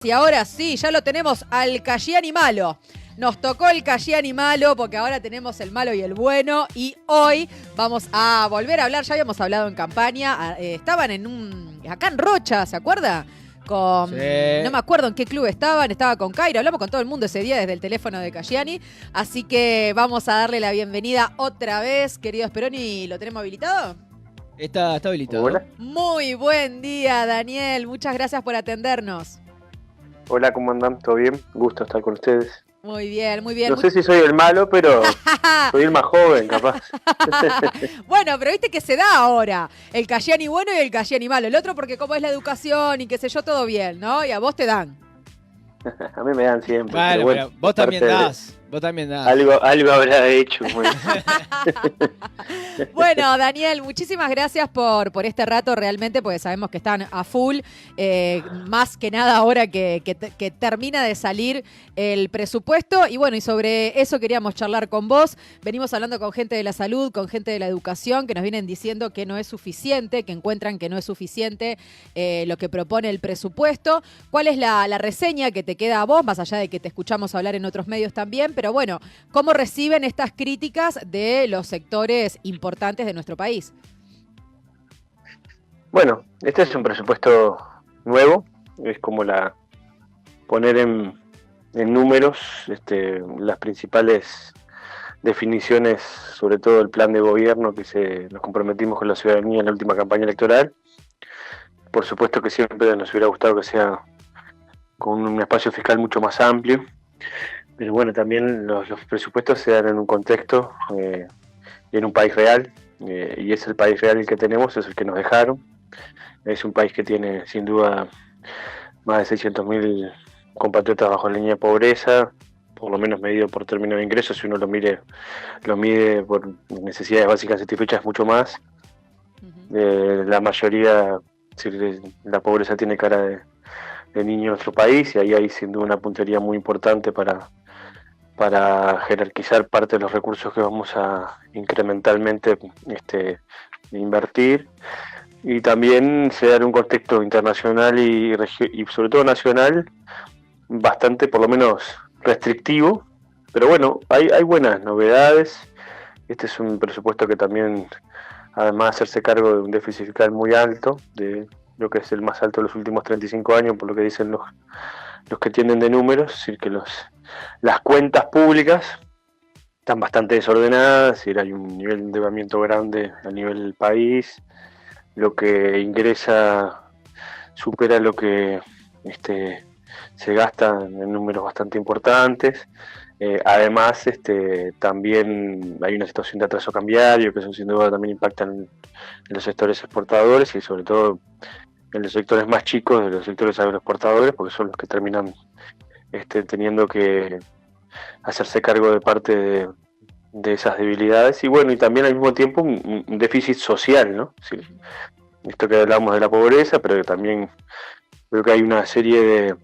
Y ahora sí, ya lo tenemos al Cayani Malo. Nos tocó el Cayani Malo porque ahora tenemos el malo y el bueno. Y hoy vamos a volver a hablar. Ya habíamos hablado en campaña. Estaban acá en Rocha, ¿se acuerda? Sí. No me acuerdo en qué club estaban. Estaba con Cairo. Hablamos con todo el mundo ese día desde el teléfono de Cayani. Así que vamos a darle la bienvenida otra vez. Querido Speroni, ¿lo tenemos habilitado? Está habilitado. Hola. Muy buen día, Daniel. Muchas gracias por atendernos. Hola, ¿cómo andan? ¿Todo bien? Gusto estar con ustedes. Muy bien, muy bien. No sé si soy el malo, pero soy el más joven, capaz. Bueno, pero viste que se da ahora. El Cayani bueno y el Cayani malo. El otro porque como es la educación y qué sé yo, todo bien, ¿no? Y a vos te dan. A mí me dan siempre. Bueno, pero vos también parte de- das. Vos también das. Algo habrá hecho. Bueno. Bueno, Daniel, muchísimas gracias por este rato realmente, porque sabemos que están a full. Más que nada ahora que termina de salir el presupuesto. Y bueno, y sobre eso queríamos charlar con vos. Venimos hablando con gente de la salud, con gente de la educación, que nos vienen diciendo que no es suficiente, que encuentran que no es suficiente lo que propone el presupuesto. ¿Cuál es la reseña que te queda a vos, más allá de que te escuchamos hablar en otros medios también? Pero bueno, ¿cómo reciben estas críticas de los sectores importantes de nuestro país? Bueno, este es un presupuesto nuevo. Es como poner en números las principales definiciones, sobre todo el plan de gobierno que nos comprometimos con la ciudadanía en la última campaña electoral. Por supuesto que siempre nos hubiera gustado que sea con un espacio fiscal mucho más amplio, pero bueno, también los presupuestos se dan en un contexto y en un país real, y es el país real el que tenemos, es el que nos dejaron. Es un país que tiene sin duda más de 600.000 compatriotas bajo la línea de pobreza, por lo menos medido por término de ingresos. Si uno lo mide por necesidades básicas satisfechas, mucho más. La mayoría, la pobreza tiene cara de niño en nuestro país, y ahí hay sin duda una puntería muy importante para jerarquizar parte de los recursos que vamos a incrementalmente invertir. Y también se da en un contexto internacional y sobre todo nacional bastante, por lo menos, restrictivo, pero bueno, hay buenas novedades. Este es un presupuesto que también, además de hacerse cargo de un déficit fiscal muy alto, de lo que es el más alto de los últimos 35 años, por lo que dicen los que tienen de números, es decir, que las cuentas públicas están bastante desordenadas, es decir, hay un nivel de endeudamiento grande a nivel del país, lo que ingresa supera lo que se gasta en números bastante importantes. Además, también hay una situación de atraso cambiario, que eso sin duda también impacta en los sectores exportadores y sobre todo en los sectores más chicos de los sectores agroexportadores, porque son los que terminan teniendo que hacerse cargo de parte de esas debilidades. Y bueno, y también al mismo tiempo un déficit social, ¿no? Sí, esto que hablamos de la pobreza, pero que también creo que hay una serie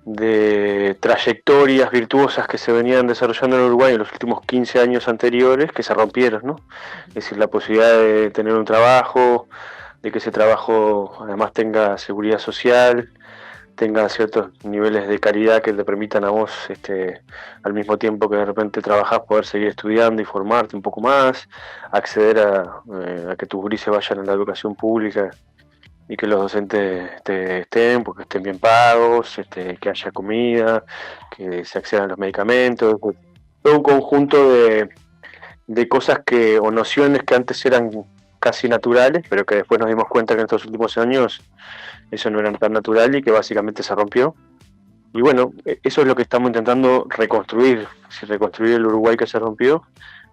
de trayectorias virtuosas que se venían desarrollando en Uruguay en los últimos 15 años anteriores que se rompieron, ¿no? Es decir, la posibilidad de tener un trabajo, de que ese trabajo además tenga seguridad social, tenga ciertos niveles de calidad que te permitan a vos, al mismo tiempo que de repente trabajás, poder seguir estudiando y formarte un poco más, acceder a que tus gurises vayan a la educación pública y que los docentes estén, porque estén bien pagos, que haya comida, que se accedan a los medicamentos, todo un conjunto de cosas o nociones que antes eran casi naturales, pero que después nos dimos cuenta que en estos últimos años eso no era tan natural y que básicamente se rompió. Y bueno, eso es lo que estamos intentando reconstruir el Uruguay que se rompió.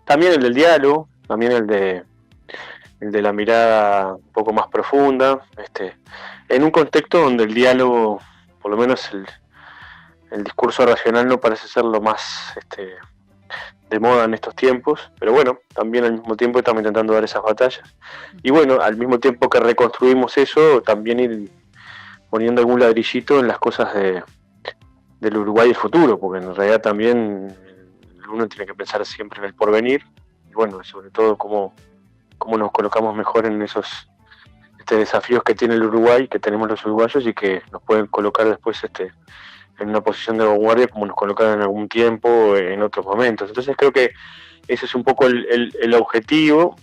También el del diálogo, también el de la mirada un poco más profunda, en un contexto donde el diálogo, por lo menos el discurso racional, no parece ser lo más de moda en estos tiempos, pero bueno, también al mismo tiempo estamos intentando dar esas batallas. Y bueno, al mismo tiempo que reconstruimos eso, también ir poniendo algún ladrillito en las cosas del Uruguay del futuro, porque en realidad también uno tiene que pensar siempre en el porvenir, y bueno, sobre todo cómo nos colocamos mejor en desafíos que tiene el Uruguay, que tenemos los uruguayos y que nos pueden colocar después en una posición de vanguardia como nos colocaron en algún tiempo o en otros momentos. Entonces creo que ese es un poco el objetivo.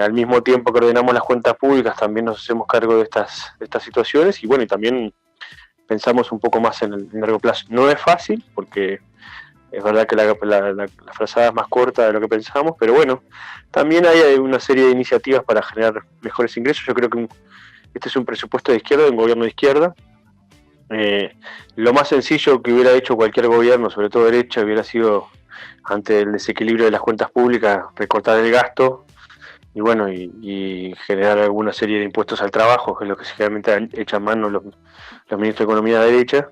Al mismo tiempo que ordenamos las cuentas públicas, también nos hacemos cargo de estas situaciones y bueno, y también pensamos un poco más en el largo plazo. No es fácil, porque es verdad que la frazada es más corta de lo que pensamos, pero bueno, también hay una serie de iniciativas para generar mejores ingresos. Yo creo que este es un presupuesto de izquierda, de un gobierno de izquierda. Lo más sencillo que hubiera hecho cualquier gobierno, sobre todo derecha, hubiera sido, ante el desequilibrio de las cuentas públicas, recortar el gasto y bueno, y generar alguna serie de impuestos al trabajo, que es lo que generalmente echan mano los ministros de Economía de derecha.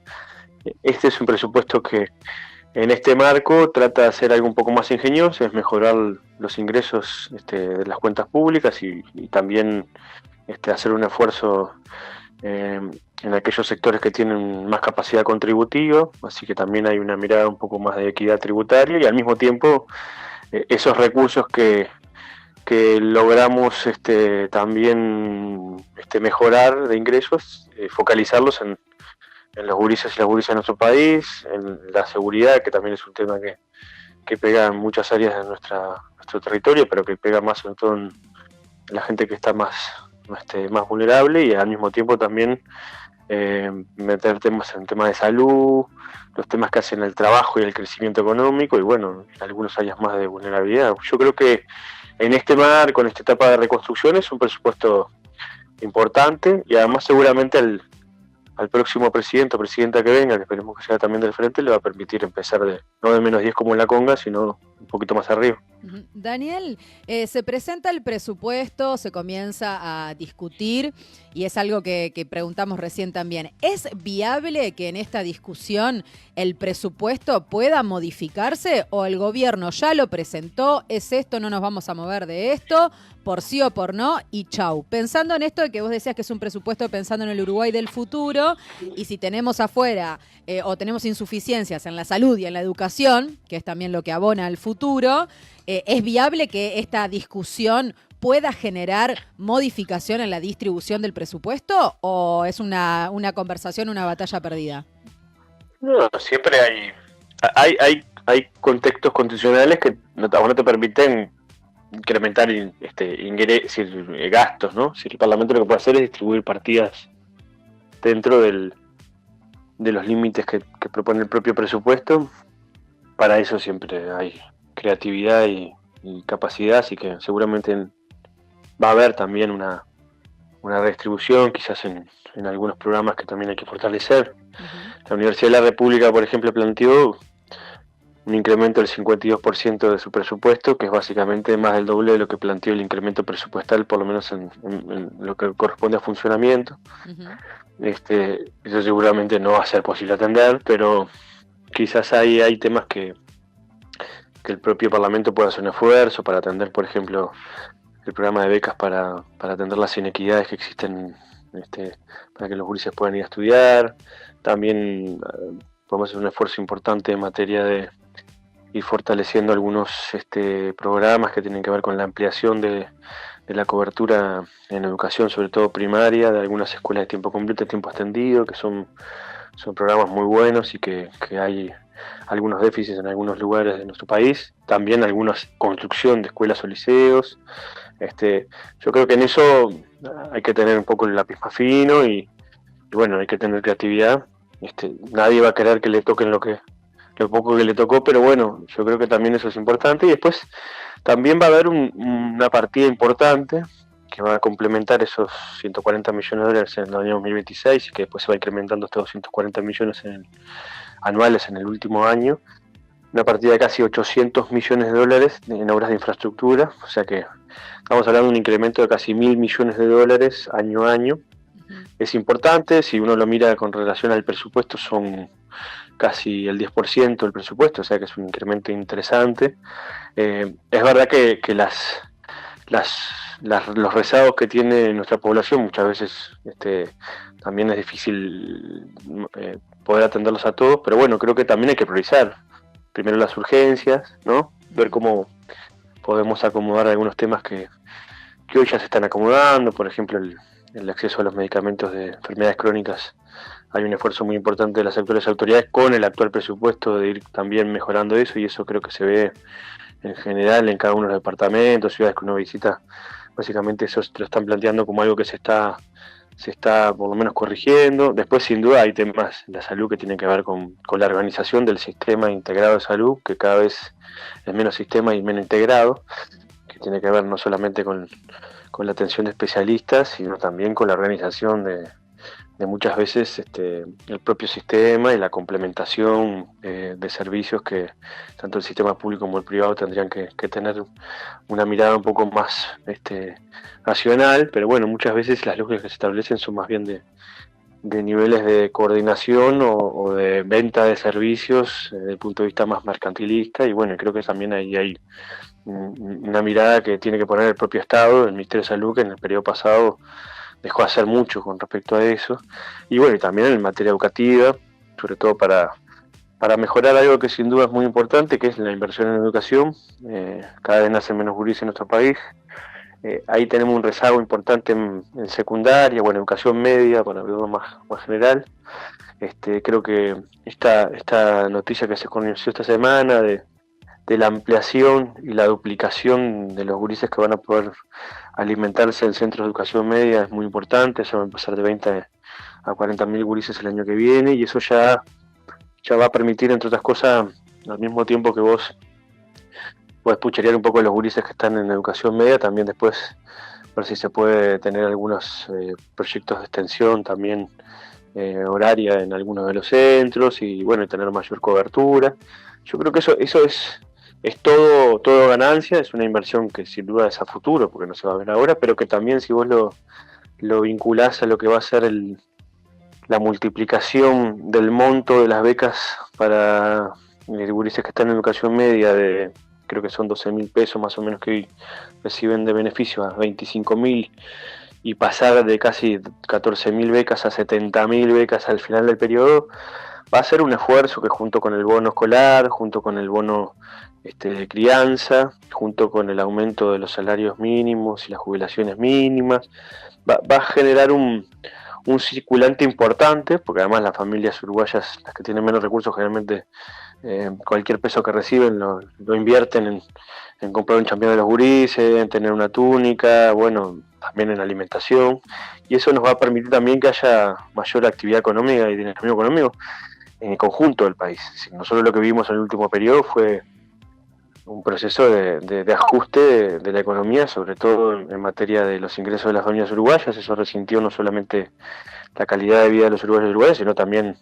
Este es un presupuesto que en este marco trata de hacer algo un poco más ingenioso, es mejorar los ingresos de las cuentas públicas y también hacer un esfuerzo en aquellos sectores que tienen más capacidad contributiva, así que también hay una mirada un poco más de equidad tributaria y al mismo tiempo esos recursos que logramos también mejorar de ingresos, focalizarlos en los gurises y las gurisas de nuestro país, en la seguridad, que también es un tema que pega en muchas áreas de nuestro territorio, pero que pega más sobre todo en la gente que está más vulnerable, y al mismo tiempo también meter temas en temas de salud, los temas que hacen el trabajo y el crecimiento económico, y bueno, en algunos áreas más de vulnerabilidad. Yo creo que en este marco, en esta etapa de reconstrucción, es un presupuesto importante, y además seguramente al próximo presidente o presidenta que venga, que esperemos que sea también del frente, le va a permitir empezar no de -10 como en la conga, sino un poquito más arriba. Daniel, se presenta el presupuesto, se comienza a discutir y es algo que preguntamos recién también. ¿Es viable que en esta discusión el presupuesto pueda modificarse o el gobierno ya lo presentó, es esto, no nos vamos a mover de esto, por sí o por no y chau? Pensando en esto de que vos decías que es un presupuesto pensando en el Uruguay del futuro, y si tenemos afuera o tenemos insuficiencias en la salud y en la educación, que es también lo que abona al futuro, ¿es viable que esta discusión pueda generar modificación en la distribución del presupuesto o es una conversación, una batalla perdida? No, siempre hay contextos constitucionales que no te permiten incrementar gastos, ¿no? Si el Parlamento lo que puede hacer es distribuir partidas dentro de los límites que propone el propio presupuesto. Para eso siempre hay creatividad y capacidad, así que seguramente va a haber también una redistribución, quizás en algunos programas que también hay que fortalecer. Uh-huh. La Universidad de la República, por ejemplo, planteó un incremento del 52% de su presupuesto, que es básicamente más del doble de lo que planteó el incremento presupuestal, por lo menos en lo que corresponde a funcionamiento. Uh-huh. Eso seguramente no va a ser posible atender, pero quizás hay temas que el propio Parlamento pueda hacer un esfuerzo para atender, por ejemplo, el programa de becas para atender las inequidades que existen, para que los gurises puedan ir a estudiar. También podemos hacer un esfuerzo importante en materia de ir fortaleciendo algunos programas que tienen que ver con la ampliación de la cobertura en educación, sobre todo primaria, de algunas escuelas de tiempo completo y tiempo extendido, que son programas muy buenos y que hay algunos déficits en algunos lugares de nuestro país. También alguna construcción de escuelas o liceos. Yo creo que en eso hay que tener un poco el lápiz más fino y bueno, hay que tener creatividad. Nadie va a querer que le toquen lo poco que le tocó, pero bueno, yo creo que también eso es importante. Y después también va a haber una partida importante que va a complementar esos 140 millones de dólares en el año 2026 y que después se va incrementando estos 240 millones anuales en el último año. Una partida de casi 800 millones de dólares en obras de infraestructura, o sea que estamos hablando de un incremento de casi 1.000 millones de dólares año a año. Es importante, si uno lo mira con relación al presupuesto, son casi el 10% del presupuesto, o sea que es un incremento interesante. Es verdad que los rezagos que tiene nuestra población muchas veces también es difícil poder atenderlos a todos, pero bueno, creo que también hay que priorizar primero las urgencias, ¿no? Ver cómo podemos acomodar algunos temas que que hoy ya se están acomodando, por ejemplo el acceso a los medicamentos de enfermedades crónicas. Hay un esfuerzo muy importante de las actuales autoridades con el actual presupuesto de ir también mejorando eso, y eso creo que se ve en general en cada uno de los departamentos, ciudades que uno visita. Básicamente eso te lo están planteando como algo que se está por lo menos corrigiendo. Después sin duda hay temas de la salud que tienen que ver con la organización del sistema integrado de salud, que cada vez es menos sistema y menos integrado, que tiene que ver no solamente con la atención de especialistas, sino también con la organización de muchas veces el propio sistema y la complementación de servicios que tanto el sistema público como el privado tendrían que tener una mirada un poco más racional, pero bueno, muchas veces las lógicas que se establecen son más bien de niveles de coordinación o de venta de servicios desde el punto de vista más mercantilista, y bueno, creo que también ahí hay una mirada que tiene que poner el propio Estado, el Ministerio de Salud, que en el periodo pasado dejó hacer mucho con respecto a eso, y bueno, y también en materia educativa, sobre todo para mejorar algo que sin duda es muy importante, que es la inversión en educación. Cada vez nacen menos gurises en nuestro país. Ahí tenemos un rezago importante en secundaria o en educación media, para verlo más general. Creo que esta noticia que se conoció esta semana de la ampliación y la duplicación de los gurises que van a poder alimentarse en centros de educación media es muy importante. Se van a pasar de 20 a 40.000 gurises el año que viene, y eso ya va a permitir, entre otras cosas, al mismo tiempo que vos podés pucherear un poco los gurises que están en educación media, también después ver si se puede tener algunos proyectos de extensión también horaria en algunos de los centros, y bueno, tener mayor cobertura. Yo creo que eso es todo ganancia, es una inversión que sin duda es a futuro, porque no se va a ver ahora, pero que también si vos lo vinculás a lo que va a ser la multiplicación del monto de las becas para gurises que están en educación media, de creo que son 12.000 pesos más o menos que hoy reciben de beneficio, a 25.000, y pasar de casi 14.000 becas a 70.000 becas al final del periodo, va a ser un esfuerzo que, junto con el bono escolar, junto con el bono de crianza, junto con el aumento de los salarios mínimos y las jubilaciones mínimas, va a generar un circulante importante, porque además las familias uruguayas, las que tienen menos recursos, generalmente cualquier peso que reciben lo invierten en comprar un champión de los gurises, en tener una túnica, bueno, también en alimentación, y eso nos va a permitir también que haya mayor actividad económica y dinamismo económico en el conjunto del país. No solo lo que vimos en el último periodo fue un proceso de ajuste de la economía, sobre todo en materia de los ingresos de las familias uruguayas. Eso resintió no solamente la calidad de vida de los uruguayos y uruguayas, sino también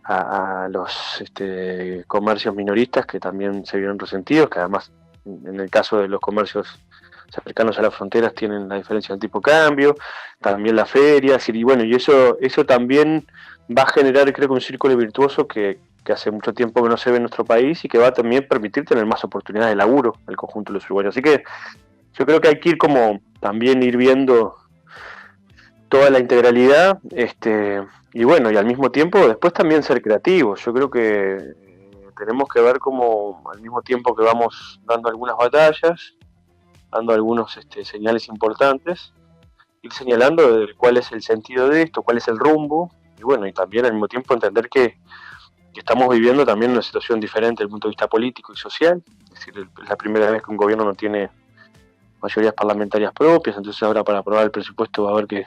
a los comercios minoristas, que también se vieron resentidos, que además en el caso de los comercios cercanos a las fronteras tienen la diferencia del tipo de cambio, también las ferias, y bueno, y eso también va a generar, creo que, un círculo virtuoso que hace mucho tiempo que no se ve en nuestro país, y que va a también permitir tener más oportunidades de laburo al conjunto de los uruguayos. Así que yo creo que hay que ir como también ir viendo toda la integralidad, y bueno, y al mismo tiempo después también ser creativos. Yo creo que tenemos que ver cómo, al mismo tiempo que vamos dando algunas batallas, dando algunos señales importantes, ir señalando cuál es el sentido de esto, cuál es el rumbo, y bueno, y también al mismo tiempo entender que estamos viviendo también una situación diferente desde el punto de vista político y social. Es decir, es la primera vez que un gobierno no tiene mayorías parlamentarias propias, entonces ahora para aprobar el presupuesto va a haber que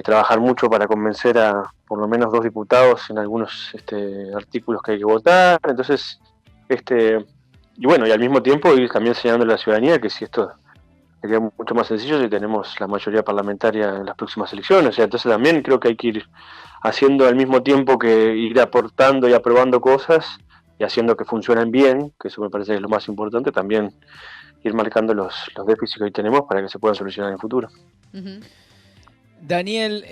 trabajar mucho para convencer a por lo menos 2 diputados en algunos artículos que hay que votar. Entonces, y bueno, y al mismo tiempo ir también señalando a la ciudadanía que si esto sería mucho más sencillo si tenemos la mayoría parlamentaria en las próximas elecciones. O sea, entonces también creo que hay que ir haciendo al mismo tiempo que ir aportando y aprobando cosas y haciendo que funcionen bien, que eso me parece que es lo más importante, también ir marcando los déficits que hoy tenemos para que se puedan solucionar en el futuro. Uh-huh. Daniel,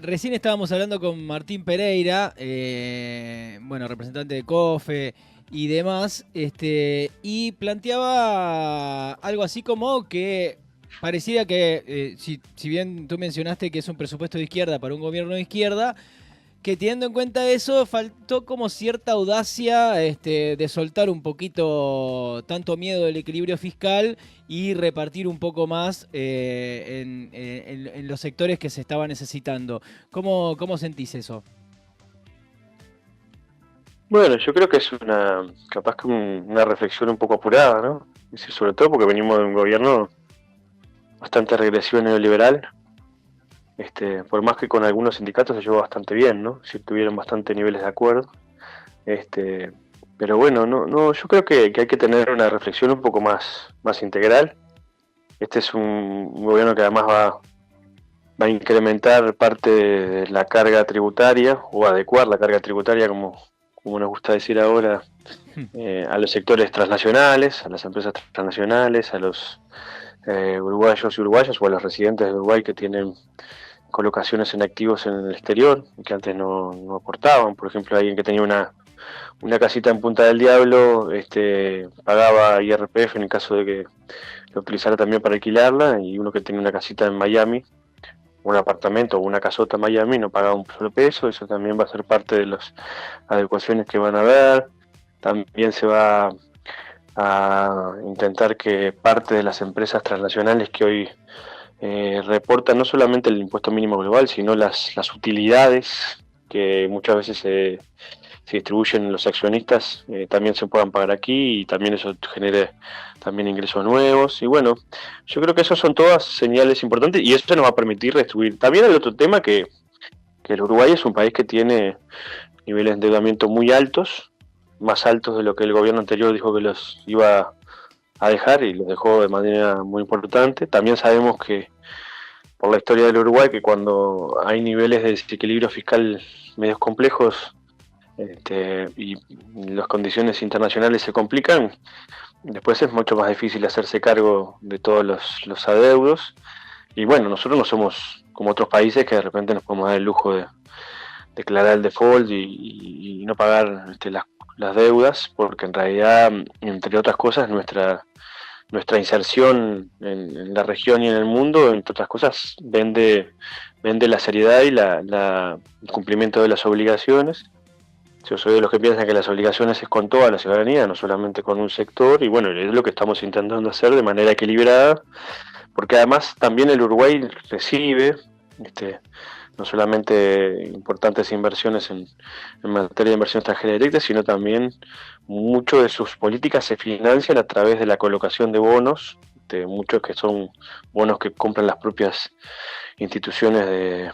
recién estábamos hablando con Martín Pereira, bueno, representante de COFE y demás, y planteaba algo así como que pareciera que, si bien tú mencionaste que es un presupuesto de izquierda para un gobierno de izquierda, que teniendo en cuenta eso, faltó como cierta audacia de soltar un poquito tanto miedo del equilibrio fiscal y repartir un poco más en los sectores que se estaba necesitando. ¿Cómo sentís eso? Bueno, yo creo que es capaz que una reflexión un poco apurada, ¿no? Es decir, sobre todo porque venimos de un gobierno bastante regresivo neoliberal, por más que con algunos sindicatos se llevó bastante bien, ¿no? Sí, tuvieron bastante niveles de acuerdo, pero bueno, no, yo creo que hay que tener una reflexión un poco más integral. Este es un gobierno que además va a incrementar parte de la carga tributaria, o adecuar la carga tributaria, como nos gusta decir ahora, a los sectores transnacionales, a las empresas transnacionales, a los uruguayos y uruguayas, o a los residentes de Uruguay que tienen colocaciones en activos en el exterior, que antes no aportaban. Por ejemplo, alguien que tenía una casita en Punta del Diablo pagaba IRPF en el caso de que lo utilizara también para alquilarla, y uno que tenía una casita en Miami, un apartamento o una casota en Miami, no pagaba un solo peso. Eso también va a ser parte de las adecuaciones que van a haber. También se va a intentar que parte de las empresas transnacionales que hoy reportan no solamente el impuesto mínimo global, sino las utilidades que muchas veces se distribuyen en los accionistas, también se puedan pagar aquí, y también eso genere también ingresos nuevos. Y bueno, yo creo que esas son todas señales importantes, y eso nos va a permitir distribuir. También el otro tema que el Uruguay es un país que tiene niveles de endeudamiento muy altos, más altos de lo que el gobierno anterior dijo que los iba a dejar, y los dejó de manera muy importante. También sabemos que por la historia del Uruguay, que cuando hay niveles de desequilibrio fiscal medios complejos, y las condiciones internacionales se complican, después es mucho más difícil hacerse cargo de todos los adeudos. Y bueno, nosotros no somos como otros países que de repente nos podemos dar el lujo de declarar el default y no pagar las deudas, porque en realidad, entre otras cosas, nuestra inserción en la región y en el mundo, entre otras cosas, vende la seriedad y el cumplimiento de las obligaciones. Yo soy de los que piensan que las obligaciones es con toda la ciudadanía, no solamente con un sector, y bueno, es lo que estamos intentando hacer de manera equilibrada, porque además también el Uruguay recibe no solamente importantes inversiones en materia de inversión extranjera directa, sino también mucho de sus políticas se financian a través de la colocación de bonos, muchos que son bonos que compran las propias instituciones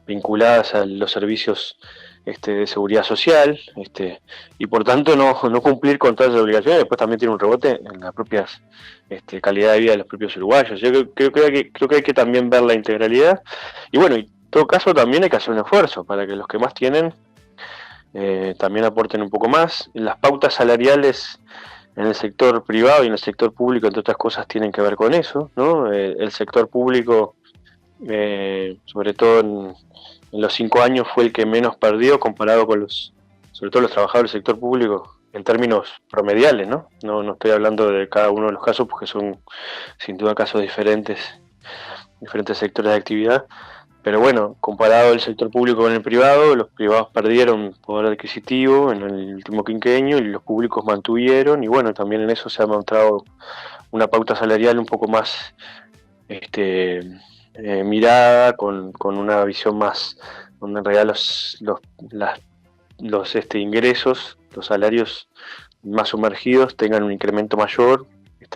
vinculadas a los servicios de seguridad social, y por tanto no cumplir con todas las obligaciones después también tiene un rebote en las propias calidad de vida de los propios uruguayos. Yo creo que hay que también ver la integralidad, y bueno, en todo caso también hay que hacer un esfuerzo para que los que más tienen también aporten un poco más. Las pautas salariales en el sector privado y en el sector público, entre otras cosas, tienen que ver con eso, ¿no? El sector público, sobre todo en los 5 años, fue el que menos perdió comparado con sobre todo los trabajadores del sector público en términos promediales, ¿no? No estoy hablando de cada uno de los casos, porque son sin duda casos diferentes sectores de actividad. Pero bueno, comparado el sector público con el privado, los privados perdieron poder adquisitivo en el último quinquenio y los públicos mantuvieron, y bueno, también en eso se ha mostrado una pauta salarial un poco más mirada, con una visión más, donde en realidad los ingresos, los salarios más sumergidos tengan un incremento mayor,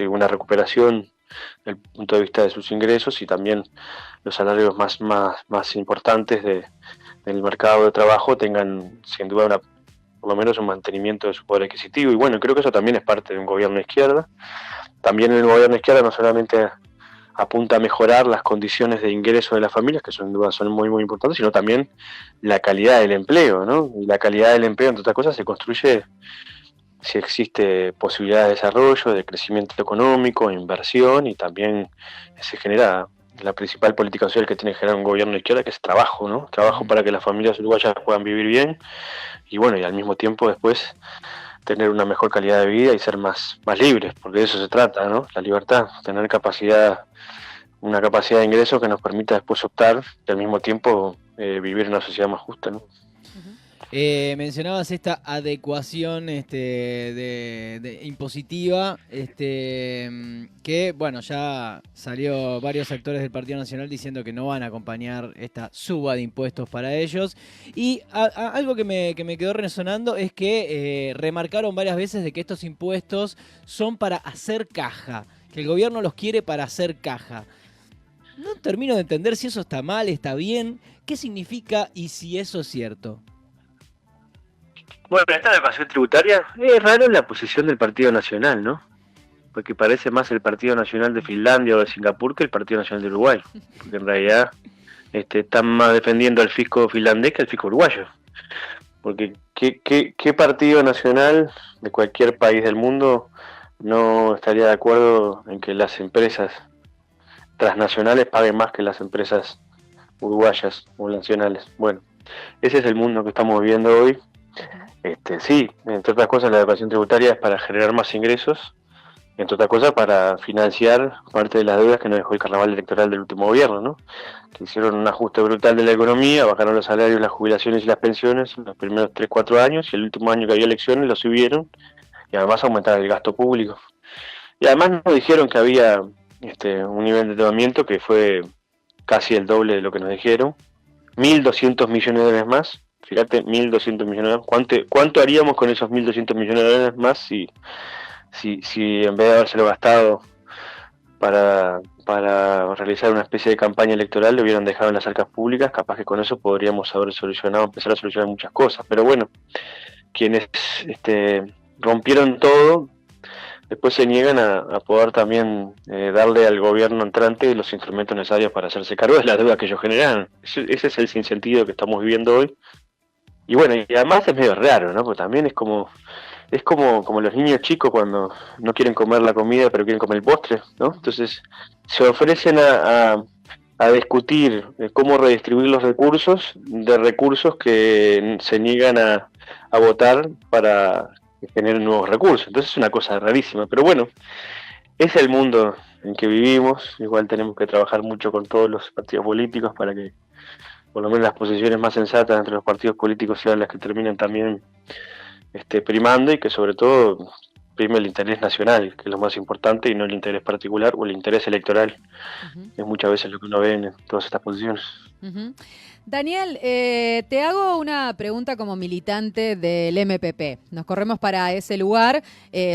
una recuperación desde el punto de vista de sus ingresos, y también los salarios más importantes del mercado de trabajo tengan sin duda por lo menos un mantenimiento de su poder adquisitivo. Y bueno, creo que eso también es parte de un gobierno de izquierda. También el gobierno de izquierda no solamente apunta a mejorar las condiciones de ingreso de las familias, que sin duda son muy muy importantes, sino también la calidad del empleo, ¿no? Y la calidad del empleo, entre otras cosas, se construye si existe posibilidad de desarrollo, de crecimiento económico, inversión, y también se genera la principal política social que tiene que generar un gobierno de izquierda, que es trabajo, ¿no? Trabajo para que las familias uruguayas puedan vivir bien, y bueno, y al mismo tiempo después tener una mejor calidad de vida y ser más libres, porque de eso se trata, ¿no? La libertad, tener una capacidad de ingreso que nos permita después optar, y al mismo tiempo vivir en una sociedad más justa, ¿no? Mencionabas esta adecuación impositiva, que bueno, ya salió varios actores del Partido Nacional diciendo que no van a acompañar esta suba de impuestos para ellos. Y algo que me quedó resonando es que remarcaron varias veces de que estos impuestos son para hacer caja, que el gobierno los quiere para hacer caja. No termino de entender si eso está mal, está bien, qué significa y si eso es cierto. Bueno, esta adecuación tributaria es raro la posición del Partido Nacional, ¿no? Porque parece más el Partido Nacional de Finlandia o de Singapur que el Partido Nacional de Uruguay. Porque en realidad están más defendiendo al fisco finlandés que al fisco uruguayo. Porque ¿qué partido nacional de cualquier país del mundo no estaría de acuerdo en que las empresas transnacionales paguen más que las empresas uruguayas o nacionales? Bueno, ese es el mundo que estamos viviendo hoy. Sí, entre otras cosas la adecuación tributaria es para generar más ingresos, entre otras cosas para financiar parte de las deudas que nos dejó el carnaval electoral del último gobierno, ¿no? Que hicieron un ajuste brutal de la economía, bajaron los salarios, las jubilaciones y las pensiones en los primeros 3-4 años, y el último año que había elecciones lo subieron, y además aumentaron el gasto público. Y además nos dijeron que había un nivel de endeudamiento que fue casi el doble de lo que nos dijeron, 1.200 millones de dólares más. Fíjate, 1.200 millones de dólares. ¿Cuánto haríamos con esos 1.200 millones de dólares más si en vez de habérselo gastado para realizar una especie de campaña electoral lo hubieran dejado en las arcas públicas? Capaz que con eso podríamos haber empezar a solucionar muchas cosas. Pero bueno, quienes rompieron todo, después se niegan a poder también darle al gobierno entrante los instrumentos necesarios para hacerse cargo de las deudas que ellos generan. Ese es el sinsentido que estamos viviendo hoy. Y bueno, y además es medio raro, ¿no? Porque también es como los niños chicos cuando no quieren comer la comida pero quieren comer el postre, ¿no? Entonces se ofrecen a discutir cómo redistribuir los recursos de recursos que se niegan a votar para que generen nuevos recursos. Entonces es una cosa rarísima, pero bueno, es el mundo en que vivimos. Igual tenemos que trabajar mucho con todos los partidos políticos para que por lo menos las posiciones más sensatas entre los partidos políticos sean las que terminen también primando, y que sobre todo prime el interés nacional, que es lo más importante, y no el interés particular o el interés electoral. Es muchas veces lo que uno ve en todas estas posiciones. Daniel, te hago una pregunta como militante del MPP. Nos corremos para ese lugar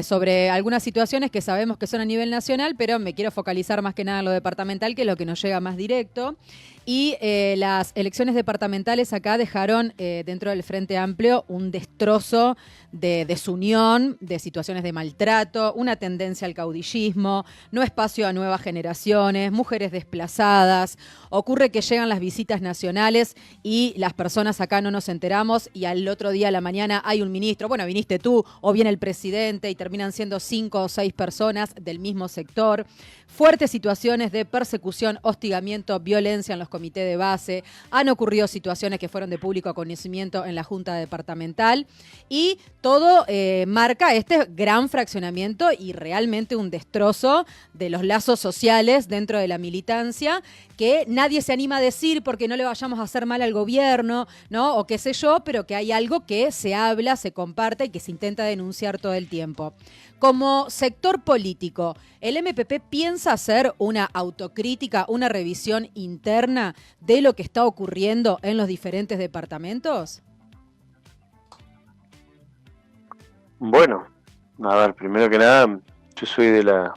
sobre algunas situaciones que sabemos que son a nivel nacional, pero me quiero focalizar más que nada en lo departamental, que es lo que nos llega más directo. Y las elecciones departamentales acá dejaron dentro del Frente Amplio un destrozo de desunión, de situaciones de maltrato, una tendencia al caudillismo, no espacio a nuevas generaciones, mujeres desplazadas. Ocurre que llegan las visitas nacionales y las personas acá no nos enteramos, y al otro día a la mañana hay un ministro, bueno, viniste tú o viene el presidente, y terminan siendo 5 o 6 personas del mismo sector. Fuertes situaciones de persecución, hostigamiento, violencia en los comités de base. Han ocurrido situaciones que fueron de público conocimiento en la Junta Departamental, y todo marca este gran fraccionamiento y realmente un destrozo de los lazos sociales dentro de la militancia, que nadie se anima a decir porque no le vayamos a hacer mal al gobierno, ¿no? O qué sé yo, pero que hay algo que se habla, se comparte y que se intenta denunciar todo el tiempo. Como sector político, ¿el MPP piensa hacer una autocrítica, una revisión interna de lo que está ocurriendo en los diferentes departamentos? Bueno, a ver, primero que nada, yo soy de la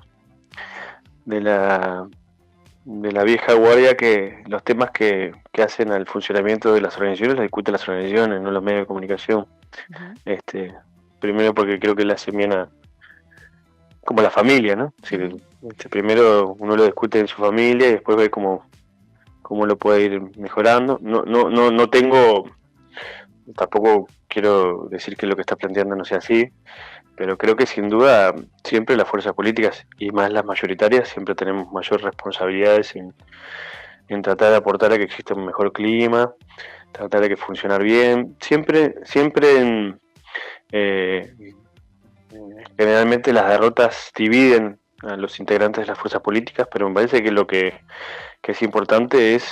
vieja guardia, que los temas que hacen al funcionamiento de las organizaciones los discuten las organizaciones, no los medios de comunicación. Primero porque creo que la hacen bien como la familia, ¿no? Es decir, primero uno lo discute en su familia y después ve cómo lo puede ir mejorando. No tengo, tampoco quiero decir que lo que está planteando no sea así, pero creo que sin duda siempre las fuerzas políticas, y más las mayoritarias, siempre tenemos mayor responsabilidades en tratar de aportar a que exista un mejor clima, tratar de que funcionar bien, siempre generalmente las derrotas dividen a los integrantes de las fuerzas políticas, pero me parece que lo que es importante es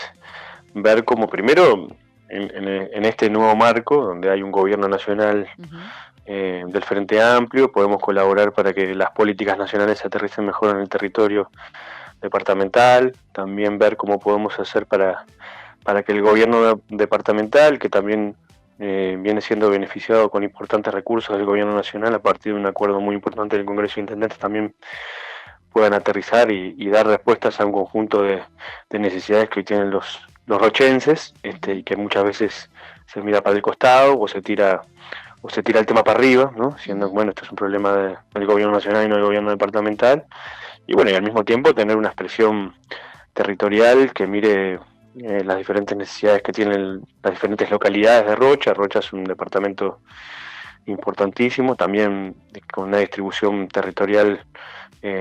ver cómo primero en este nuevo marco, donde hay un gobierno nacional del Frente Amplio, podemos colaborar para que las políticas nacionales se aterricen mejor en el territorio departamental, también ver cómo podemos hacer para que el gobierno departamental, que también viene siendo beneficiado con importantes recursos del gobierno nacional a partir de un acuerdo muy importante del Congreso de Intendentes, también puedan aterrizar y dar respuestas a un conjunto de necesidades que hoy tienen los rochenses, y que muchas veces se mira para el costado o se tira el tema para arriba, ¿no? Siendo bueno, esto es un problema del gobierno nacional y no del gobierno departamental, y bueno, y al mismo tiempo tener una expresión territorial que mire las diferentes necesidades que tienen las diferentes localidades de Rocha. Rocha es un departamento importantísimo, también con una distribución territorial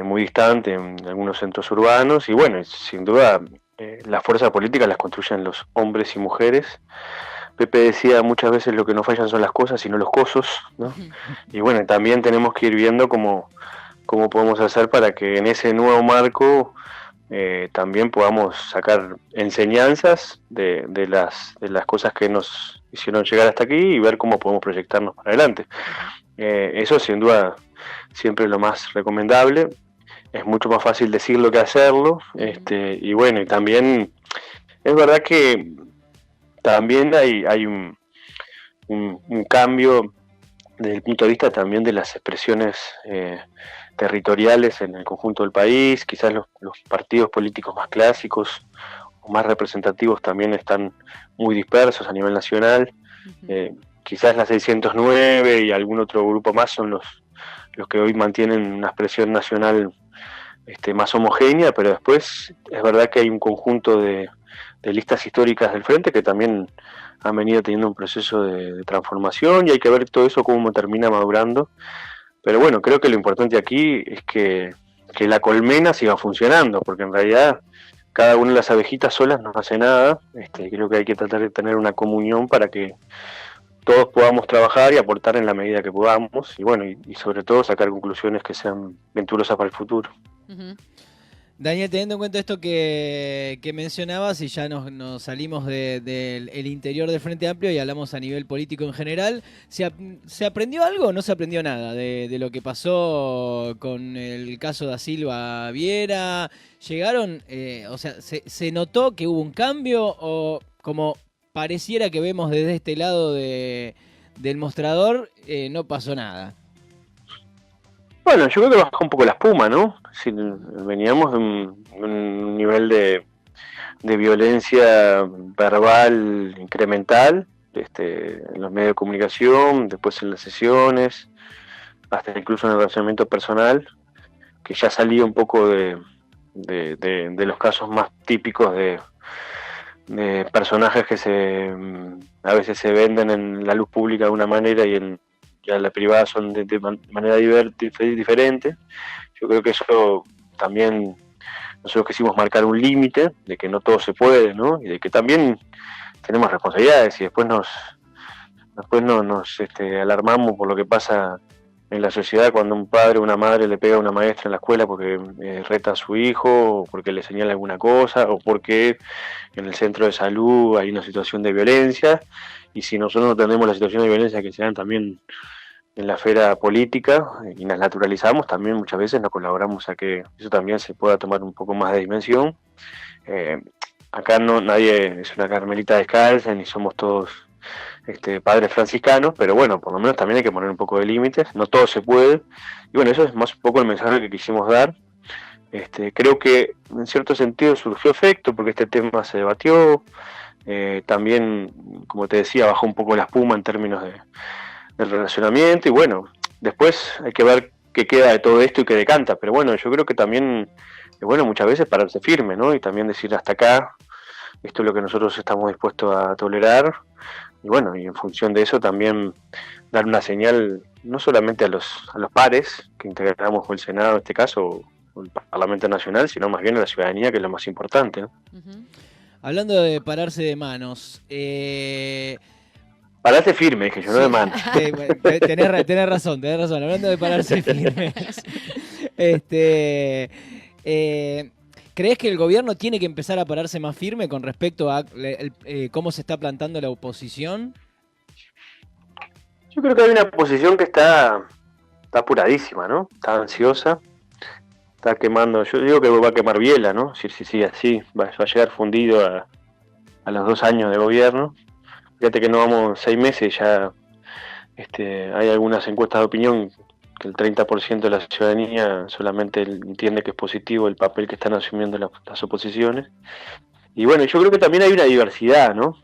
muy distante en algunos centros urbanos, y bueno, sin duda las fuerzas políticas las construyen los hombres y mujeres. Pepe decía muchas veces lo que no fallan son las cosas, sino los cosos, ¿no? Y bueno, también tenemos que ir viendo cómo podemos hacer para que en ese nuevo marco también podamos sacar enseñanzas de las cosas que nos hicieron llegar hasta aquí y ver cómo podemos proyectarnos para adelante. Eso sin duda siempre es lo más recomendable. Es mucho más fácil decirlo que hacerlo, y bueno, y también es verdad que también hay un cambio desde el punto de vista también de las expresiones territoriales en el conjunto del país. Quizás los partidos políticos más clásicos o más representativos también están muy dispersos a nivel nacional. Quizás la 609 y algún otro grupo más son los que hoy mantienen una expresión nacional más homogénea, pero después es verdad que hay un conjunto de listas históricas del Frente que también han venido teniendo un proceso de transformación, y hay que ver todo eso cómo termina madurando. Pero bueno, creo que lo importante aquí es que la colmena siga funcionando, porque en realidad cada una de las abejitas solas no hace nada. Creo que hay que tratar de tener una comunión para que todos podamos trabajar y aportar en la medida que podamos, y bueno, y sobre todo sacar conclusiones que sean venturosas para el futuro. Daniel, teniendo en cuenta esto que mencionabas, y ya nos salimos del interior del Frente Amplio y hablamos a nivel político en general, ¿se aprendió algo o no se aprendió nada de lo que pasó con el caso Da Silva Viera? ¿Llegaron, se notó que hubo un cambio, o como pareciera que vemos desde este lado del mostrador, no pasó nada? Bueno, yo creo que bajó un poco la espuma, ¿no? Si veníamos de un nivel de violencia verbal incremental, en los medios de comunicación, después en las sesiones, hasta incluso en el relacionamiento personal, que ya salía un poco de los casos más típicos de personajes que a veces se venden en la luz pública de una manera y en la privada son de manera diferente. Yo creo que eso también nosotros quisimos marcar un límite de que no todo se puede, ¿no? Y de que también tenemos responsabilidades, y después nos alarmamos por lo que pasa en la sociedad cuando un padre o una madre le pega a una maestra en la escuela porque reta a su hijo, o porque le señala alguna cosa, o porque en el centro de salud hay una situación de violencia. Y si nosotros no tenemos la situación de violencia que se dan también en la esfera política y las naturalizamos, también muchas veces nos colaboramos a que eso también se pueda tomar un poco más de dimensión. Acá nadie es una carmelita descalza, ni somos todos padres franciscanos, pero bueno, por lo menos también hay que poner un poco de límites, no todo se puede, y bueno, eso es más un poco el mensaje que quisimos dar. Creo que en cierto sentido surgió efecto, porque este tema se debatió, también, como te decía, bajó un poco la espuma en términos del relacionamiento, y bueno, después hay que ver qué queda de todo esto y qué decanta, pero bueno, yo creo que también es bueno muchas veces pararse firme, ¿no? Y también decir hasta acá, esto es lo que nosotros estamos dispuestos a tolerar, y bueno, y en función de eso también dar una señal no solamente a los pares que integramos el Senado en este caso, o el Parlamento Nacional, sino más bien a la ciudadanía, que es lo más importante, ¿no? Hablando de pararse de manos, parate firme, dije yo, no de manos. Tenés razón, hablando de pararse firmes. ¿Crees que el gobierno tiene que empezar a pararse más firme con respecto a cómo se está plantando la oposición? Yo creo que hay una oposición que está apuradísima, ¿no? Está ansiosa, está quemando, yo digo que va a quemar biela, ¿no? Si sigue así, va a llegar fundido a los 2 años de gobierno. Fíjate que no vamos 6 meses, ya hay algunas encuestas de opinión que el 30% de la ciudadanía solamente entiende que es positivo el papel que están asumiendo las oposiciones. Y bueno, yo creo que también hay una diversidad, ¿no?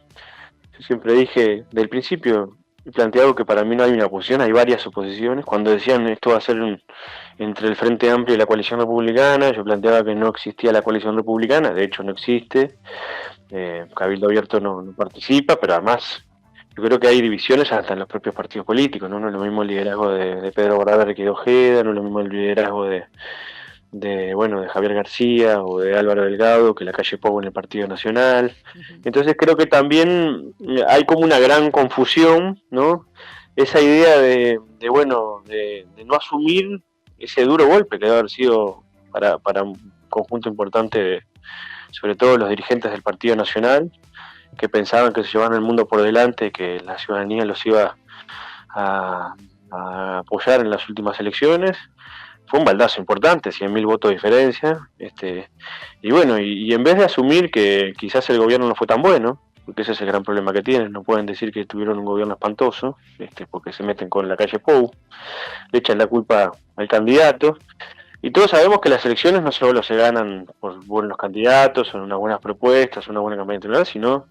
Yo siempre dije, del principio, he planteado que para mí no hay una oposición, hay varias oposiciones. Cuando decían esto va a ser entre el Frente Amplio y la coalición republicana, yo planteaba que no existía la coalición republicana, de hecho no existe. Cabildo Abierto no participa, pero además yo creo que hay divisiones hasta en los propios partidos políticos, ¿no? No es lo mismo el liderazgo de Pedro Bordaberry que de Ojeda, no es lo mismo el liderazgo de Javier García o de Álvaro Delgado que la calle Pou en el Partido Nacional. Entonces creo que también hay como una gran confusión, ¿no? Esa idea de no asumir ese duro golpe que debe haber sido para un conjunto importante, sobre todo los dirigentes del Partido Nacional, que pensaban que se llevaban el mundo por delante, que la ciudadanía los iba a apoyar en las últimas elecciones. Fue un baldazo importante, 100.000 votos de diferencia, y bueno, y en vez de asumir que quizás el gobierno no fue tan bueno, porque ese es el gran problema que tienen, no pueden decir que tuvieron un gobierno espantoso, porque se meten con la calle Pou, le echan la culpa al candidato, y todos sabemos que las elecciones no solo se ganan por buenos candidatos, son unas buenas propuestas, una buena campaña electoral, sino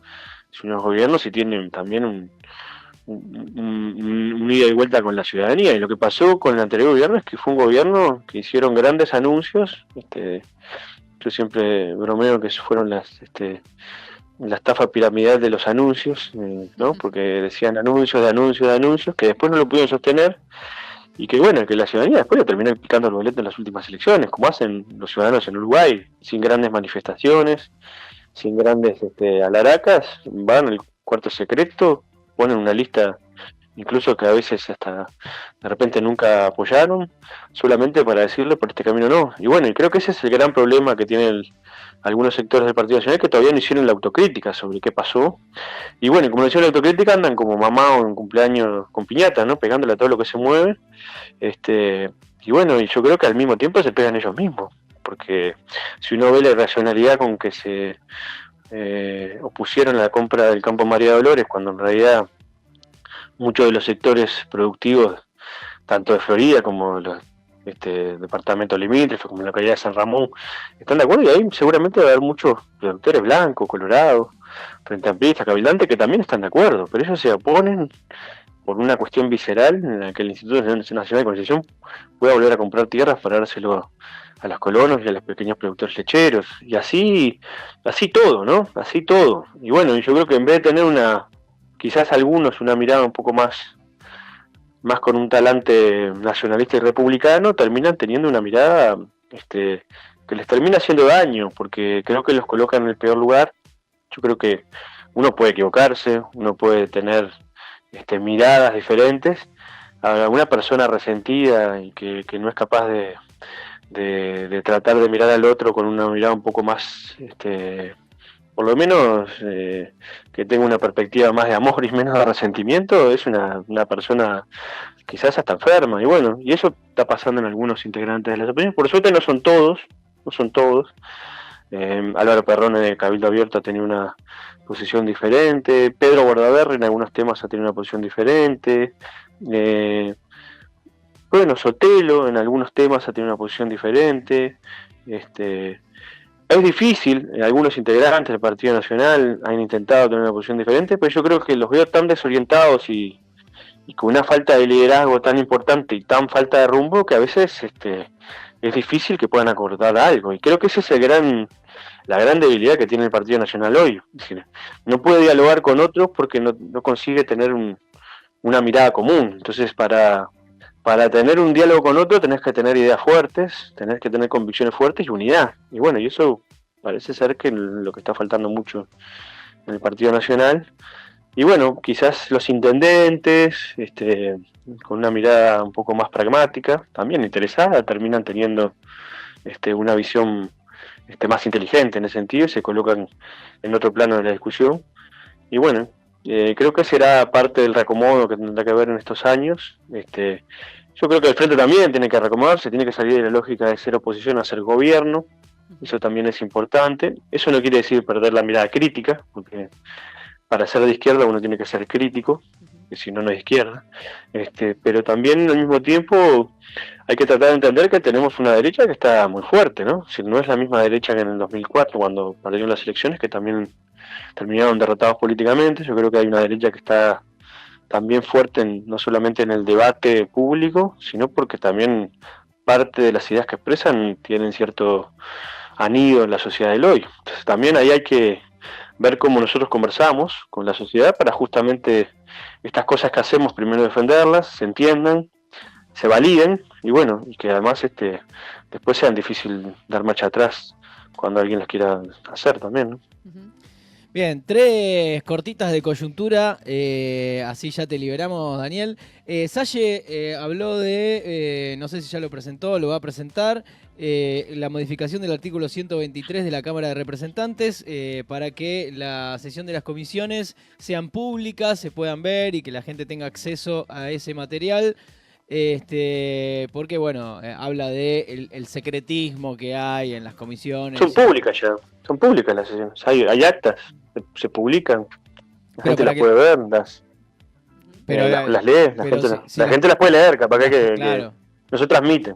los gobiernos y tienen también un ida y vuelta con la ciudadanía. Y lo que pasó con el anterior gobierno es que fue un gobierno que hicieron grandes anuncios. Yo siempre bromeo que fueron la estafa piramidal de los anuncios, ¿no? Porque decían anuncios de anuncios de anuncios que después no lo pudieron sostener y que bueno, que la ciudadanía después le terminó picando el boleto en las últimas elecciones, como hacen los ciudadanos en Uruguay, sin grandes manifestaciones, sin grandes alaracas, van al cuarto secreto, ponen una lista, incluso que a veces hasta de repente nunca apoyaron, solamente para decirle por este camino no. Y bueno, y creo que ese es el gran problema que tienen algunos sectores del Partido Nacional, que todavía no hicieron la autocrítica sobre qué pasó. Y bueno, y como no hicieron la autocrítica, andan como mamá en cumpleaños con piñata, ¿no? Pegándole a todo lo que se mueve. Y bueno, y yo creo que al mismo tiempo se pegan ellos mismos, porque si uno ve la irracionalidad con que se opusieron a la compra del campo María Dolores, cuando en realidad muchos de los sectores productivos, tanto de Florida como los departamentos limítrofes, como la localidad de San Ramón, están de acuerdo, y ahí seguramente va a haber muchos productores blancos, colorados, frente amplistas, cabildantes, que también están de acuerdo, pero ellos se oponen por una cuestión visceral en la que el Instituto Nacional de Concesión pueda volver a comprar tierras para dárselo a los colonos y a los pequeños productores lecheros, y así todo, ¿no? Así todo. Y bueno, yo creo que en vez de tener quizás algunos una mirada un poco más con un talante nacionalista y republicano, terminan teniendo una mirada que les termina haciendo daño, porque creo que los colocan en el peor lugar. Yo creo que uno puede equivocarse, uno puede tener miradas diferentes. A una persona resentida y que no es capaz de tratar de mirar al otro con una mirada un poco más, por lo menos que tenga una perspectiva más de amor y menos de resentimiento, es una persona quizás hasta enferma. Y bueno, y eso está pasando en algunos integrantes de las opiniones. Por suerte no son todos. Álvaro Perrone de Cabildo Abierto ha tenido una posición diferente, Pedro Bordaberry en algunos temas ha tenido una posición diferente, Sotelo en algunos temas ha tenido una posición diferente. Es difícil, algunos integrantes del Partido Nacional han intentado tener una posición diferente, pero yo creo que los veo tan desorientados y con una falta de liderazgo tan importante y tan falta de rumbo que a veces es difícil que puedan acordar algo, y creo que ese es la gran debilidad que tiene el Partido Nacional hoy. Es decir, no puede dialogar con otros porque no consigue tener una mirada común. Entonces para tener un diálogo con otro tenés que tener ideas fuertes, tenés que tener convicciones fuertes y unidad. Y bueno, y eso parece ser que lo que está faltando mucho en el Partido Nacional. Y bueno, quizás los intendentes, con una mirada un poco más pragmática, también interesada, terminan teniendo una visión más inteligente en ese sentido y se colocan en otro plano de la discusión. Y bueno, creo que será parte del reacomodo que tendrá que haber en estos años. Yo creo que el frente también tiene que reacomodarse, tiene que salir de la lógica de ser oposición a ser gobierno. Eso también es importante. Eso no quiere decir perder la mirada crítica, porque para ser de izquierda uno tiene que ser crítico, que si no, no es izquierda. Pero también al mismo tiempo hay que tratar de entender que tenemos una derecha que está muy fuerte, ¿no? Si no es la misma derecha que en el 2004, cuando perdieron las elecciones, que también terminaron derrotados políticamente. Yo creo que hay una derecha que está también fuerte no solamente en el debate público, sino porque también parte de las ideas que expresan tienen cierto anido en la sociedad del hoy. Entonces también ahí hay que ver cómo nosotros conversamos con la sociedad para justamente estas cosas que hacemos primero defenderlas, se entiendan, se validen y bueno, y que además después sean difícil dar marcha atrás cuando alguien las quiera hacer también, ¿no? Bien, 3 cortitas de coyuntura, así ya te liberamos, Daniel. Salle habló de, no sé si ya lo presentó, lo va a presentar, la modificación del artículo 123 de la Cámara de Representantes para que la sesión de las comisiones sean públicas, se puedan ver y que la gente tenga acceso a ese material. Porque bueno, habla de el secretismo que hay en las comisiones. Son públicas ya, son públicas las sesiones, hay actas, se publican, la gente las puede ver, las lee, la gente las puede leer, capaz que no se transmiten.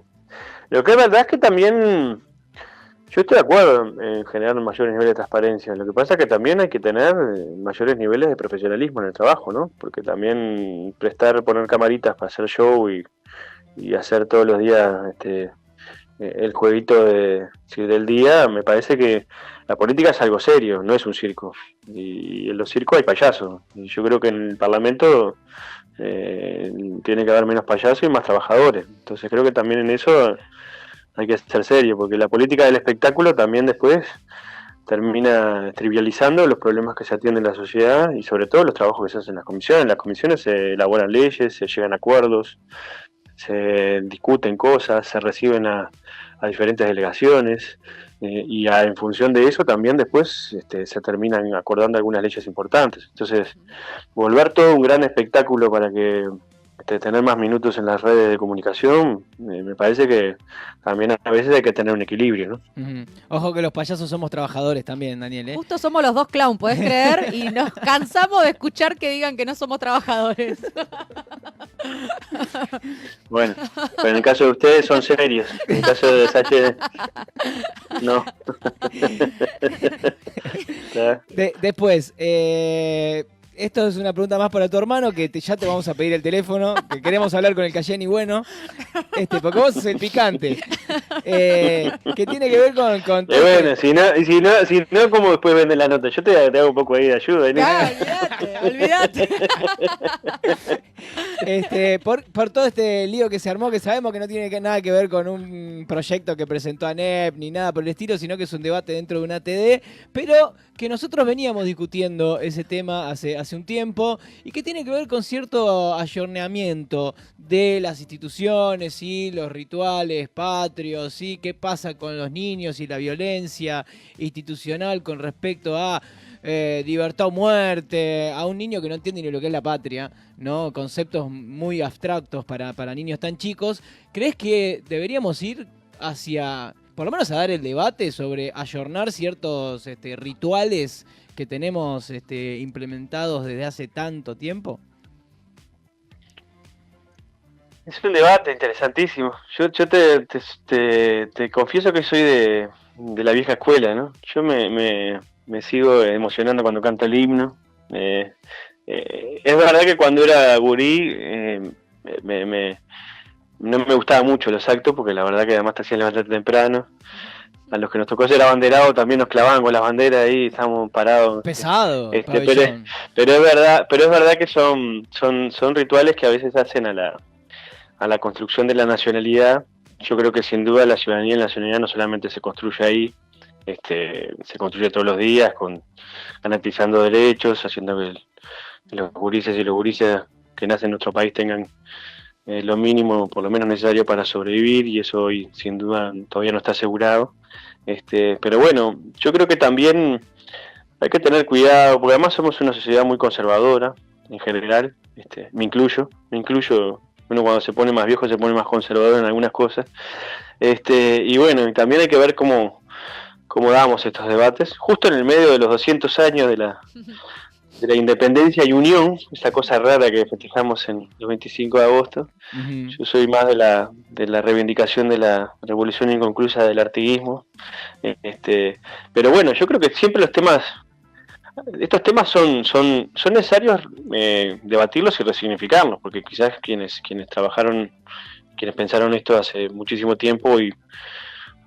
Lo que es verdad es que también, yo estoy de acuerdo en generar mayores niveles de transparencia, lo que pasa es que también hay que tener mayores niveles de profesionalismo en el trabajo, ¿no? Porque también poner camaritas para hacer show y hacer todos los días el jueguito del día, me parece que la política es algo serio, no es un circo. Y en los circos hay payasos. Y yo creo que en el Parlamento tiene que haber menos payasos y más trabajadores. Entonces creo que también en eso hay que ser serio, porque la política del espectáculo también después termina trivializando los problemas que se atienden en la sociedad y sobre todo los trabajos que se hacen en las comisiones. En las comisiones se elaboran leyes, se llegan a acuerdos, se discuten cosas, se reciben a diferentes delegaciones y en función de eso también después se terminan acordando algunas leyes importantes. Entonces, volver todo un gran espectáculo para que tener más minutos en las redes de comunicación, me parece que también a veces hay que tener un equilibrio, ¿no? Uh-huh. Ojo que los payasos somos trabajadores también, Daniel, ¿eh? Justo somos los dos clown, ¿podés creer? Y nos cansamos de escuchar que digan que no somos trabajadores. Bueno, pero en el caso de ustedes son serios. En el caso de Sache, no. Después, esto es una pregunta más para tu hermano, que ya te vamos a pedir el teléfono, que queremos hablar con el Cayeni bueno, porque vos sos el picante, que tiene que ver con bueno, si no, ¿cómo después venden la nota? Yo te hago un poco ahí de ayuda. Olvídate. Por todo este lío que se armó, que sabemos que no tiene nada que ver con un proyecto que presentó ANEP ni nada por el estilo, sino que es un debate dentro de una ATD, pero que nosotros veníamos discutiendo ese tema hace un tiempo y que tiene que ver con cierto ayornamiento de las instituciones y los rituales patrios y qué pasa con los niños y la violencia institucional con respecto a libertad o muerte, a un niño que no entiende ni lo que es la patria, ¿no? Conceptos muy abstractos para niños tan chicos. ¿Crees que deberíamos ir hacia, por lo menos a dar el debate sobre ayornar ciertos rituales que tenemos implementados desde hace tanto tiempo? Es un debate interesantísimo. Yo te confieso que soy de la vieja escuela, ¿no? Yo me sigo emocionando cuando canto el himno. Es verdad que cuando era gurí no me gustaba mucho los actos, porque la verdad que además te hacían levantarte temprano. A los que nos tocó ser abanderado también nos clavaban con las banderas ahí, estábamos parados. Pesado. Pero es verdad que son rituales que a veces hacen a la construcción de la nacionalidad. Yo creo que sin duda la ciudadanía y la nacionalidad no solamente se construye ahí, se construye todos los días, garantizando derechos, haciendo que los gurises y los gurises que nacen en nuestro país tengan lo mínimo, por lo menos necesario para sobrevivir, y eso hoy sin duda todavía no está asegurado. Pero bueno, yo creo que también hay que tener cuidado, porque además somos una sociedad muy conservadora en general, me incluyo, uno cuando se pone más viejo se pone más conservador en algunas cosas, y bueno, y también hay que ver cómo damos estos debates, justo en el medio de los 200 años de la independencia y unión, esa cosa rara que festejamos en el 25 de agosto. Ujú. Yo soy más de la reivindicación de la revolución inconclusa del artiguismo. Pero bueno, yo creo que siempre estos temas son necesarios debatirlos y resignificarlos, porque quizás quienes pensaron esto hace muchísimo tiempo y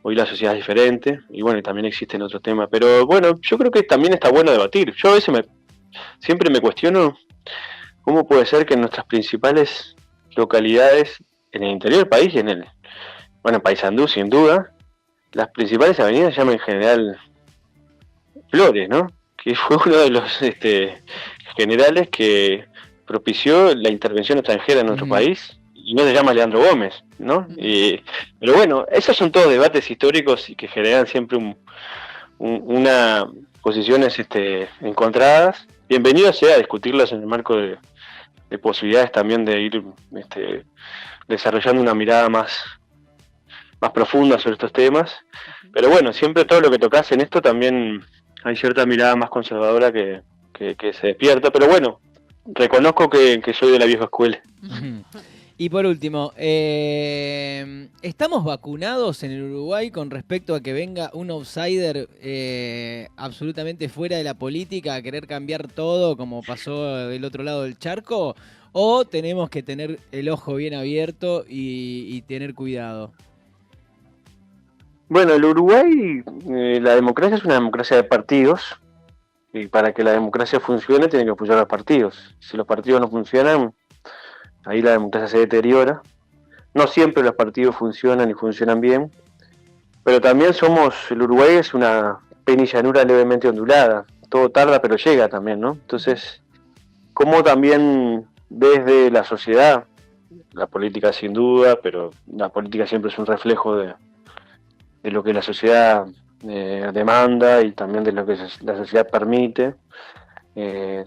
hoy la sociedad es diferente, y bueno, y también existen otros temas. Pero bueno, yo creo que también está bueno debatir. Yo a veces siempre me cuestiono cómo puede ser que en nuestras principales localidades, en el interior del país y en Paysandú sin duda, las principales avenidas se llaman en general Flores, ¿no? Que fue uno de los generales que propició la intervención extranjera en nuestro país, y no se llama Leandro Gómez, ¿no? Pero bueno, esos son todos debates históricos y que generan siempre una posiciones encontradas. Bienvenido sea a discutirlas en el marco de posibilidades también de ir desarrollando una mirada más profunda sobre estos temas. Pero bueno, siempre todo lo que tocas en esto también hay cierta mirada más conservadora que se despierta. Pero bueno, reconozco que soy de la vieja escuela. Y por último, ¿estamos vacunados en el Uruguay con respecto a que venga un outsider absolutamente fuera de la política a querer cambiar todo como pasó del otro lado del charco? ¿O tenemos que tener el ojo bien abierto y tener cuidado? Bueno, el Uruguay, la democracia es una democracia de partidos, y para que la democracia funcione tienen que funcionar los partidos. Si los partidos no funcionan, ahí la democracia se deteriora. No siempre los partidos funcionan y funcionan bien, pero también el Uruguay es una penillanura levemente ondulada. Todo tarda pero llega también, ¿no? Entonces, como también desde la sociedad, la política sin duda, pero la política siempre es un reflejo de lo que la sociedad demanda y también de lo que la sociedad permite.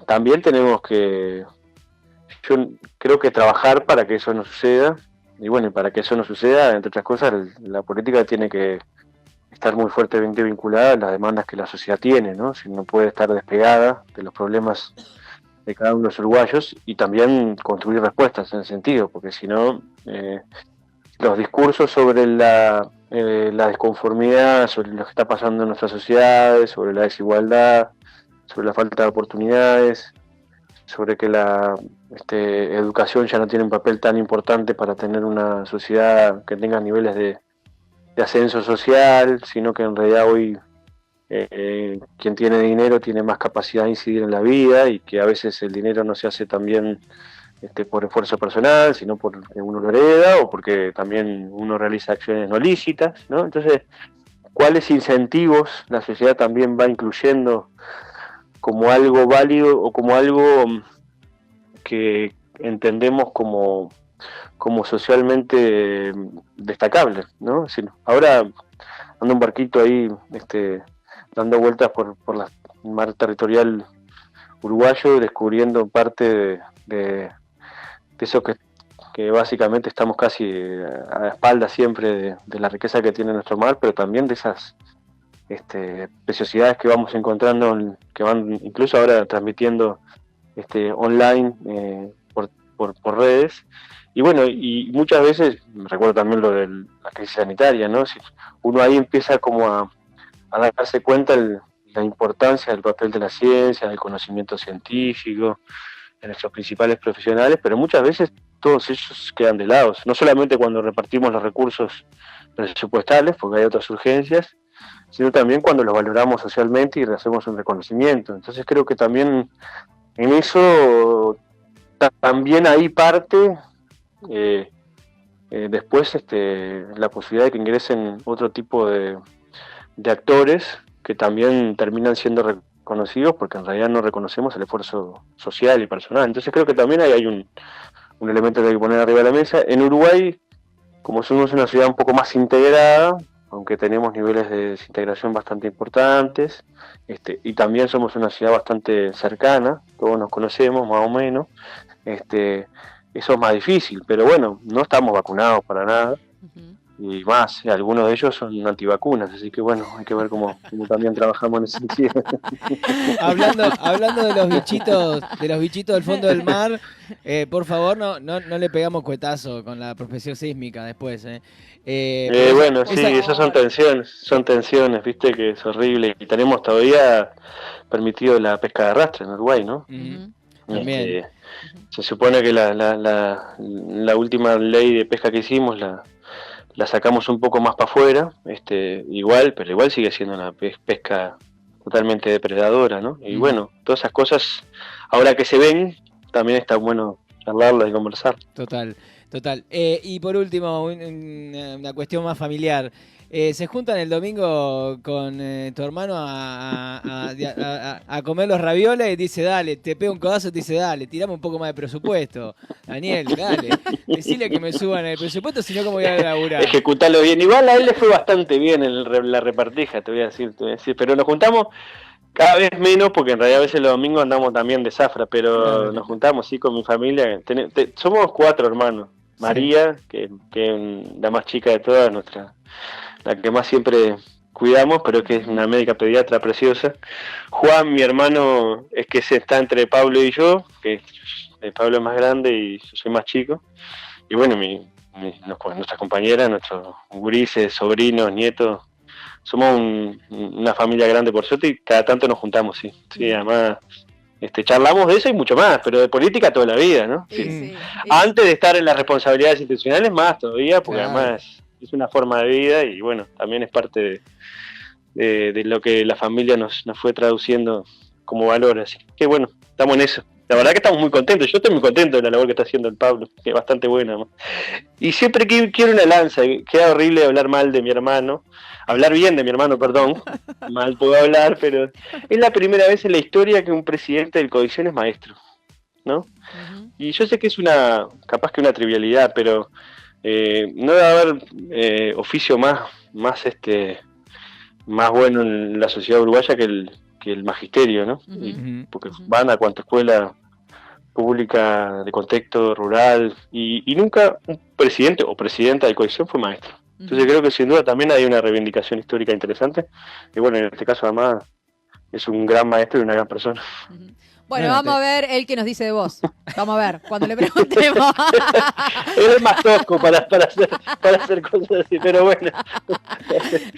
También tenemos yo creo que trabajar para que eso no suceda, y bueno, para que eso no suceda, entre otras cosas, la política tiene que estar muy fuertemente vinculada a las demandas que la sociedad tiene, ¿no? Si no puede estar despegada de los problemas de cada uno de los uruguayos, y también construir respuestas en ese sentido, porque si no, los discursos sobre la desconformidad, sobre lo que está pasando en nuestras sociedades, sobre la desigualdad, sobre la falta de oportunidades, sobre que la educación ya no tiene un papel tan importante para tener una sociedad que tenga niveles de ascenso social, sino que en realidad hoy quien tiene dinero tiene más capacidad de incidir en la vida, y que a veces el dinero no se hace también por esfuerzo personal, sino porque uno lo hereda o porque también uno realiza acciones no lícitas, ¿no? Entonces, ¿cuáles incentivos la sociedad también va incluyendo como algo válido o como algo que entendemos como socialmente destacable, ¿no? Es decir, ahora anda un barquito ahí dando vueltas por la mar territorial uruguayo, descubriendo parte de eso que básicamente estamos casi a espaldas siempre de la riqueza que tiene nuestro mar, pero también de esas preciosidades que vamos encontrando, que van incluso ahora transmitiendo online por redes. Y bueno, y muchas veces, recuerdo también lo de la crisis sanitaria, ¿no? Si uno ahí empieza como a darse cuenta la importancia del papel de la ciencia, del conocimiento científico, de nuestros principales profesionales, pero muchas veces todos ellos quedan de lado, no solamente cuando repartimos los recursos presupuestales, porque hay otras urgencias, sino también cuando los valoramos socialmente y le hacemos un reconocimiento. Entonces creo que también en eso también hay parte después la posibilidad de que ingresen otro tipo de actores que también terminan siendo reconocidos, porque en realidad no reconocemos el esfuerzo social y personal. Entonces creo que también hay un elemento que hay que poner arriba de la mesa. En Uruguay, como somos una ciudad un poco más integrada, aunque tenemos niveles de desintegración bastante importantes, y también somos una ciudad bastante cercana, todos nos conocemos más o menos, eso es más difícil, pero bueno, no estamos vacunados para nada. Y más, algunos de ellos son antivacunas, así que bueno, hay que ver cómo también trabajamos en ese sentido. Hablando de los bichitos del fondo del mar, por favor no le pegamos cuetazo con la profesión sísmica después. Bueno, sí, esas son tensiones, viste, que es horrible. Y tenemos todavía permitido la pesca de arrastre en Uruguay, ¿no? También. Se supone que la última ley de pesca que hicimos la sacamos un poco más para afuera, pero igual sigue siendo una pesca totalmente depredadora, ¿no? Y bueno, todas esas cosas, ahora que se ven, también está bueno charlarlas y conversar. Total. Y por último, una cuestión más familiar. ¿Se juntan el domingo con tu hermano a comer los ravioles y dice, dale, te pega un codazo y te dice, dale, tirame un poco más de presupuesto? Daniel, dale, decile que me suban el presupuesto, si no, ¿cómo voy a laburar? Ejecutarlo bien. Igual a él le fue bastante bien la repartija, te voy a decir. Pero nos juntamos cada vez menos, porque en realidad a veces los domingos andamos también de zafra, pero claro, nos juntamos, sí, con mi familia. Somos 4 hermanos. María, que es la más chica de todas, la que más siempre cuidamos, pero que es una médica pediatra preciosa. Juan, mi hermano, es que se está entre Pablo y yo, que Pablo es más grande y yo soy más chico. Y bueno, nuestras compañeras, nuestros gurises, sobrinos, nietos, somos una familia grande por suerte y cada tanto nos juntamos, sí. Sí, además charlamos de eso y mucho más, pero de política toda la vida, ¿no? Sí. Antes de estar en las responsabilidades institucionales, más todavía, porque además es una forma de vida y bueno, también es parte de lo que la familia nos fue traduciendo como valor, así que bueno, estamos en eso. La verdad que estamos muy contentos, yo estoy muy contento de la labor que está haciendo el Pablo, que es bastante buena, ¿no? Y siempre quiero una lanza, queda horrible hablar mal de mi hermano, hablar bien de mi hermano, perdón, mal puedo hablar, pero es la primera vez en la historia que un presidente del Codicen es maestro, ¿no? Y yo sé que es capaz que una trivialidad, pero no debe haber oficio más bueno en la sociedad uruguaya que el magisterio, ¿no? Porque van a cuanta escuela pública de contexto rural y nunca un presidente o presidenta del Codicen fue maestro. Entonces creo que sin duda también hay una reivindicación histórica interesante y bueno, en este caso además es un gran maestro y una gran persona. Bueno, vamos a ver el que nos dice de vos. Vamos a ver, cuando le preguntemos. Es más tosco para hacer cosas así, pero bueno.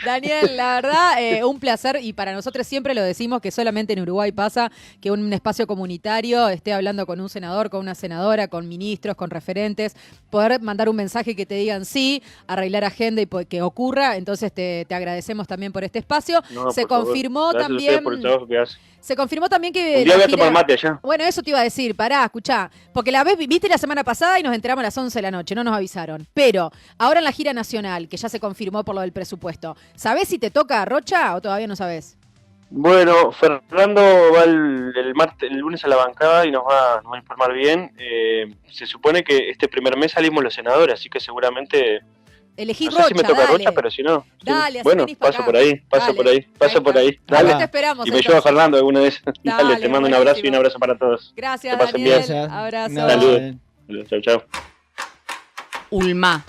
Daniel, la verdad, un placer y para nosotros siempre lo decimos que solamente en Uruguay pasa que un espacio comunitario esté hablando con un senador, con una senadora, con ministros, con referentes, poder mandar un mensaje que te digan sí, arreglar agenda y que ocurra. Entonces te agradecemos también por este espacio. No, se confirmó también. Por el trabajo que hace. Se confirmó también que. Un día voy a tomar mate allá. Bueno, eso te iba a decir, pará, escuchá. Porque viste la semana pasada y nos enteramos a las 11 de la noche, no nos avisaron. Pero ahora en la gira nacional, que ya se confirmó por lo del presupuesto, ¿sabés si te toca Rocha o todavía no sabés? Bueno, Fernando va el lunes a la bancada y nos va a informar bien. Se supone que este primer mes salimos los senadores, así que seguramente. Elegí no sé Rocha, si me toca dale. Rocha, pero si no. Dale, sí. Bueno, paso por ahí. Dale. Te esperamos. Y me llevo a Fernando alguna vez. Dale, te mando un abrazo y un abrazo para todos. Gracias, Daniel. Bien. Abrazo. Saludos. Chau, chau. Ulma.